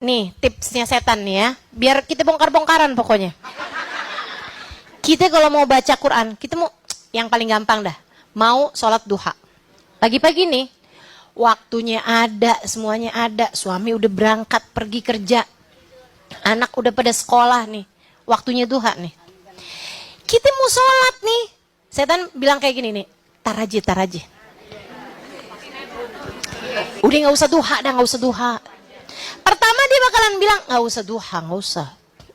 nih tipsnya setan nih ya. Biar kita bongkar-bongkaran pokoknya. Kita kalau mau baca Quran, kita mau yang paling gampang dah. Mau sholat duha. Pagi-pagi nih, waktunya ada, semuanya ada. Suami udah berangkat pergi kerja. Anak udah pada sekolah nih. Waktunya duha nih. Kita mau sholat nih. Setan bilang kayak gini nih. Tar aja. Udah gak usah duha dah, gak usah duha. Pertama dia bakalan bilang, gak usah duha, gak usah.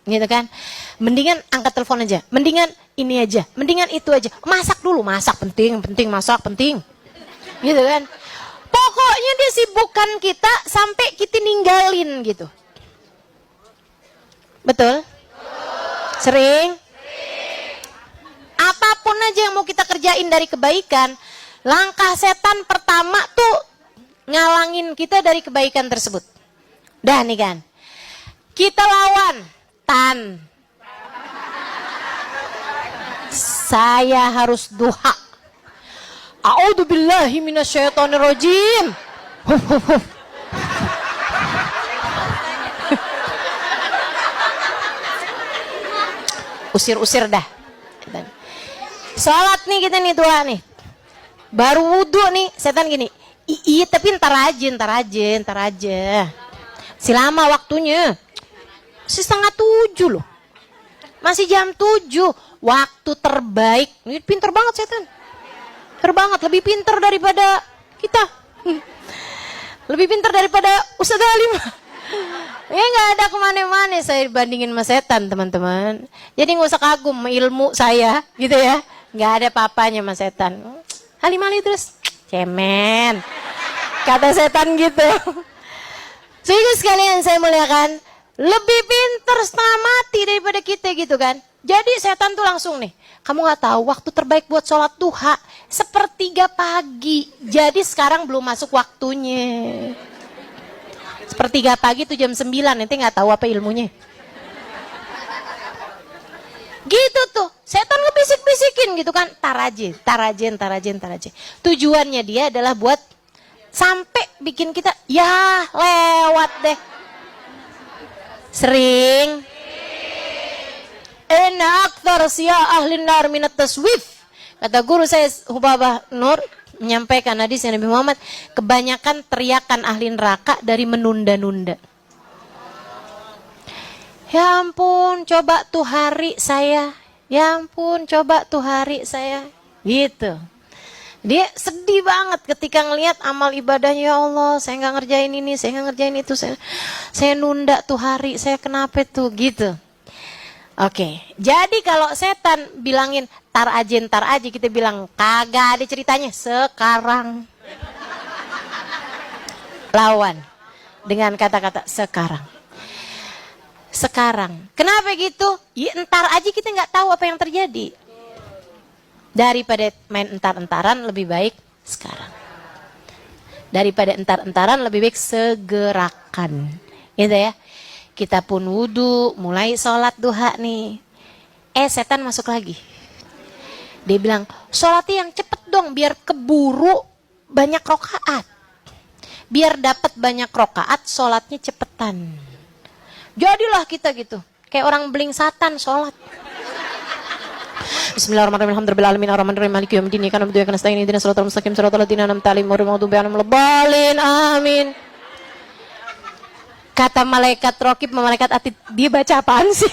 Gitu kan. Mendingan angkat telepon aja. Mendingan ini aja. Mendingan itu aja. Masak dulu, masak penting, masak penting. Gitu kan. Pokoknya dia sibukkan kita sampai kita ninggalin gitu. Betul? Sering? Apapun aja yang mau kita kerjain dari kebaikan, langkah setan pertama tuh ngalangin kita dari kebaikan tersebut. Dah nih kan. Kita lawan. Tan. Saya harus duha. A'udzubillahi minasyaitonirrajim. Usir-usir dah. Salat nih kita nih doa nih. Baru wudhu nih, setan gini. Iya tapi ntar aja. Si lama waktunya. Setengah 7 loh. Masih jam 7. Waktu terbaik. Ini pinter banget setan. Terbanget, lebih pinter daripada kita. Lebih pinter daripada Ustaz Alim. Ya gak ada kemana-mana saya bandingin sama setan teman-teman. Jadi gak usah kagum sama ilmu saya gitu ya. Gak ada papanya sama setan. Halim terus cemen. Kata setan gitu. Sehingga sekalian saya muliakan, lebih pinter setengah mati daripada kita gitu kan. Jadi setan tuh langsung nih, kamu gak tahu waktu terbaik buat sholat duha 1/3 pagi. Jadi sekarang belum masuk waktunya. 1/3 pagi tuh jam 9, nanti gak tahu apa ilmunya. Gitu tuh, setan ngebisik-bisikin gitu kan. Tar aja. Tujuannya dia adalah buat sampai bikin kita, ya lewat deh. Sering. Enak tersia ahli nar minat taswif. Kata guru saya Hubabah Nur menyampaikan hadis Nabi Muhammad, kebanyakan teriakan ahli neraka dari menunda-nunda. Ya ampun, coba tuh hari saya. Ya ampun, coba tuh hari saya. Gitu. Dia sedih banget ketika ngelihat amal ibadahnya. Ya Allah, saya nggak ngerjain ini, saya nggak ngerjain itu, saya nunda tuh hari, saya kenapa tuh gitu. Oke, jadi kalau setan bilangin tar aja, kita bilang kagak ada ceritanya sekarang. Lawan dengan kata-kata sekarang. Kenapa gitu? Ya entar aja kita nggak tahu apa yang terjadi. Daripada main entar-entaran lebih baik sekarang. Daripada entar-entaran lebih baik segerakan. Gitu ya. Kita pun wudhu, mulai sholat duha nih. Setan masuk lagi. Dia bilang, sholatnya yang cepet dong biar keburu banyak rokaat. Biar dapat banyak rokaat, sholatnya cepetan. Jadilah kita gitu. Kayak orang beling satan sholat. Bismillahirrahmanirrahim. Alhamdulillahirabbil alamin maliki yaumiddin. Kana na'budu wa kana nasta'in ihdinas siratal mustaqim siratal ladzina an'amta 'alaihim ghairil maghdubi 'alaihim waladdallin. Amin. Kata malaikat Raqib, malaikat Atid, dia baca apaan sih?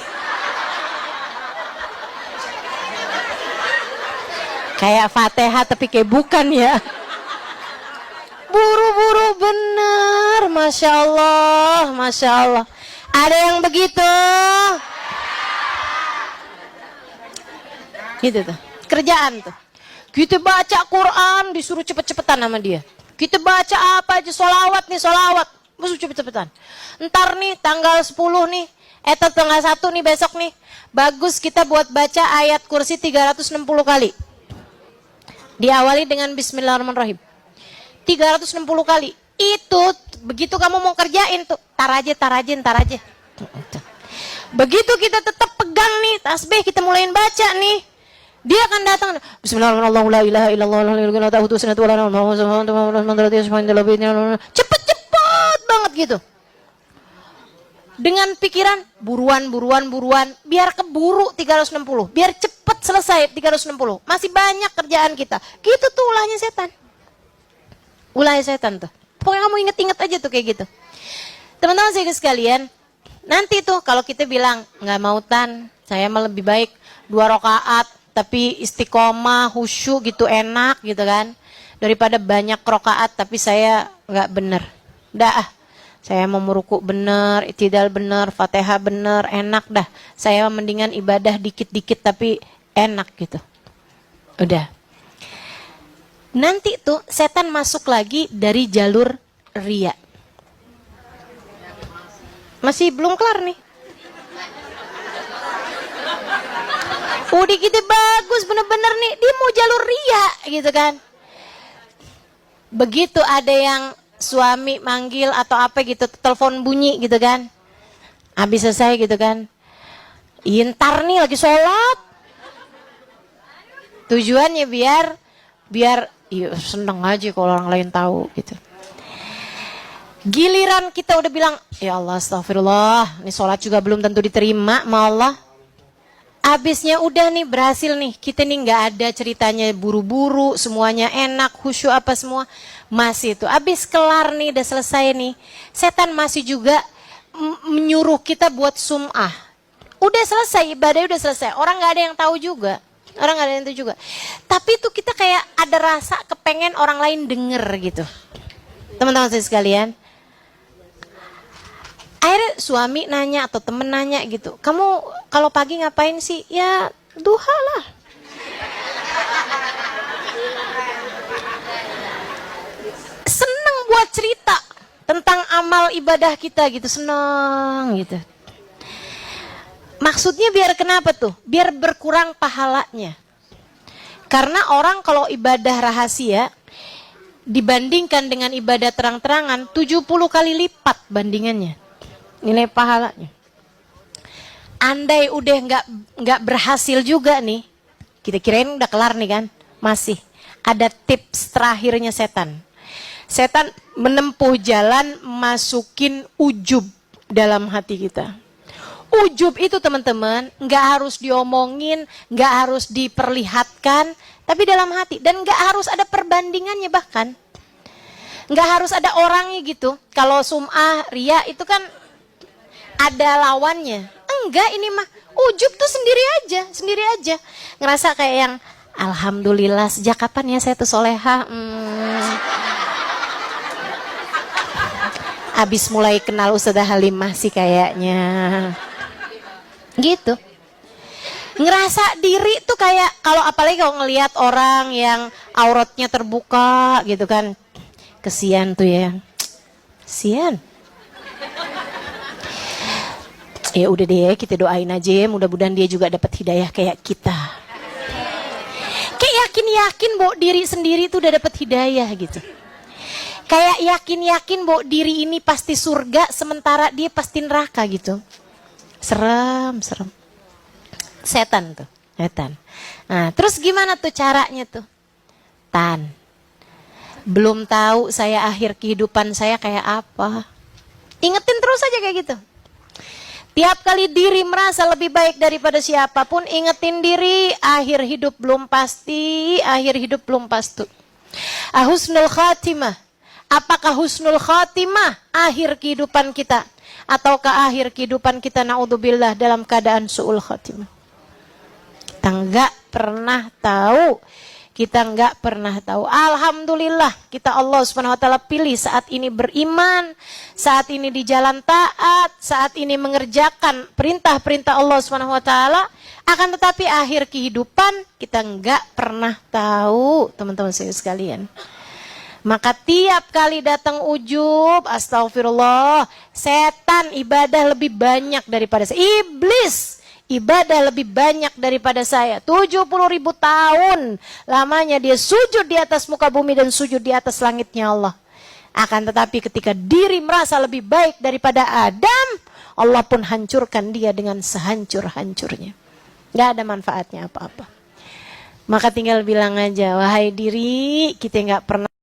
Kayak Fatihah tapi kayak bukan ya. Buru-buru bener, Masya Allah. Ada yang begitu? Gitu tuh, kerjaan tuh. Kita baca Quran disuruh cepet-cepetan sama dia. Kita baca apa aja, sholawat, musuh cepet-cepetan. Ntar nih tanggal 10 nih, tanggal 1 nih besok nih. Bagus kita buat baca ayat kursi 360 kali. Diawali dengan Bismillahirrahmanirrahim. 360 kali. Itu begitu kamu mau kerjain tuh, tar aja. Begitu kita tetap pegang nih tasbih, kita mulain baca nih. Dia akan datang. Bismillahirrahmanirrahim. Cepet banget gitu. Dengan pikiran buruan, biar keburu 360, biar cepet selesai 360. Masih banyak kerjaan kita. Gitu tuh ulahnya setan. Ulahnya setan tuh. Pokoknya kamu inget-inget aja tuh kayak gitu. Teman-teman saya sekalian, nanti tuh kalau kita bilang nggak mau tan, saya mah lebih baik 2 rakaat tapi istiqomah, khusyuk gitu, enak gitu kan, daripada banyak rakaat tapi saya nggak bener. Dah, saya mau meruku bener, i'tidal bener, Fatihah bener, enak dah. Saya mendingan ibadah dikit-dikit tapi enak gitu. Udah. Nanti tuh setan masuk lagi dari jalur riya. Masih belum kelar nih. Udah gitu bagus bener-bener nih, dia mau jalur riya gitu kan. Begitu ada yang suami manggil atau apa gitu, telepon bunyi gitu kan, habis selesai gitu kan, ntar nih lagi sholat. Tujuannya biar iya seneng aja kalau orang lain tahu gitu. Giliran kita udah bilang, ya Allah astagfirullah, ini sholat juga belum tentu diterima sama Allah. Abisnya udah nih berhasil nih, kita nih nggak ada ceritanya buru-buru, semuanya enak, khusyuk apa semua. Masih tuh, abis kelar nih, udah selesai nih, setan masih juga menyuruh kita buat sum'ah. Udah selesai, ibadahnya udah selesai, orang nggak ada yang tahu juga. Orang nggak ada yang tahu juga. Tapi tuh kita kayak ada rasa kepengen orang lain denger gitu. Teman-teman saya sekalian, akhirnya suami nanya atau temen nanya gitu, kamu kalau pagi ngapain sih? Ya duha lah. Seneng buat cerita tentang amal ibadah kita gitu, seneng gitu. Maksudnya biar kenapa tuh? Biar berkurang pahalanya. Karena orang kalau ibadah rahasia dibandingkan dengan ibadah terang-terangan 70 kali lipat bandingannya nilai pahalanya. Andai udah nggak berhasil juga nih, kita kirain udah kelar nih kan, masih ada tips terakhirnya setan. Setan menempuh jalan masukin ujub dalam hati kita. Ujub itu teman-teman nggak harus diomongin, nggak harus diperlihatkan, tapi dalam hati, dan nggak harus ada perbandingannya, bahkan nggak harus ada orangnya gitu. Kalau sum'ah, riya itu kan ada lawannya. Enggak, ini mah ujub tuh sendiri aja. Ngerasa kayak yang alhamdulillah, sejak kapan ya saya tuh soleha. Abis mulai kenal Ustazah Halimah sih kayaknya. Gitu. Ngerasa diri tuh kayak, kalau apalagi kalau ngelihat orang yang auratnya terbuka gitu kan. Kesian tuh ya. Kesian. Ya udah deh, kita doain aja, mudah-mudahan dia juga dapat hidayah kayak kita. Kayak yakin-yakin bahwa diri sendiri tuh udah dapat hidayah gitu. Kayak yakin-yakin bahwa diri ini pasti surga, sementara dia pasti neraka gitu. Serem. Setan tuh, setan. Nah, terus gimana tuh caranya tuh? Tan, belum tahu saya akhir kehidupan saya kayak apa. Ingetin terus aja kayak gitu. Tiap kali diri merasa lebih baik daripada siapapun, ingetin diri, akhir hidup belum pasti, Husnul khatimah. Apakah husnul khatimah akhir kehidupan kita? Ataukah akhir kehidupan kita naudzubillah dalam keadaan su'ul khatimah? Kita nggak pernah tahu. Alhamdulillah kita Allah Subhanahu wa taala pilih saat ini beriman, saat ini di jalan taat, saat ini mengerjakan perintah-perintah Allah Subhanahu wa taala. Akan tetapi akhir kehidupan kita nggak pernah tahu, teman-teman sekalian. Maka tiap kali datang ujub, astagfirullah, setan ibadah lebih banyak daripada saya. Iblis ibadah lebih banyak daripada saya. 70.000 tahun lamanya dia sujud di atas muka bumi dan sujud di atas langitnya Allah. Akan tetapi ketika diri merasa lebih baik daripada Adam, Allah pun hancurkan dia dengan sehancur-hancurnya. Gak ada manfaatnya apa-apa. Maka tinggal bilang aja, wahai diri, kita gak pernah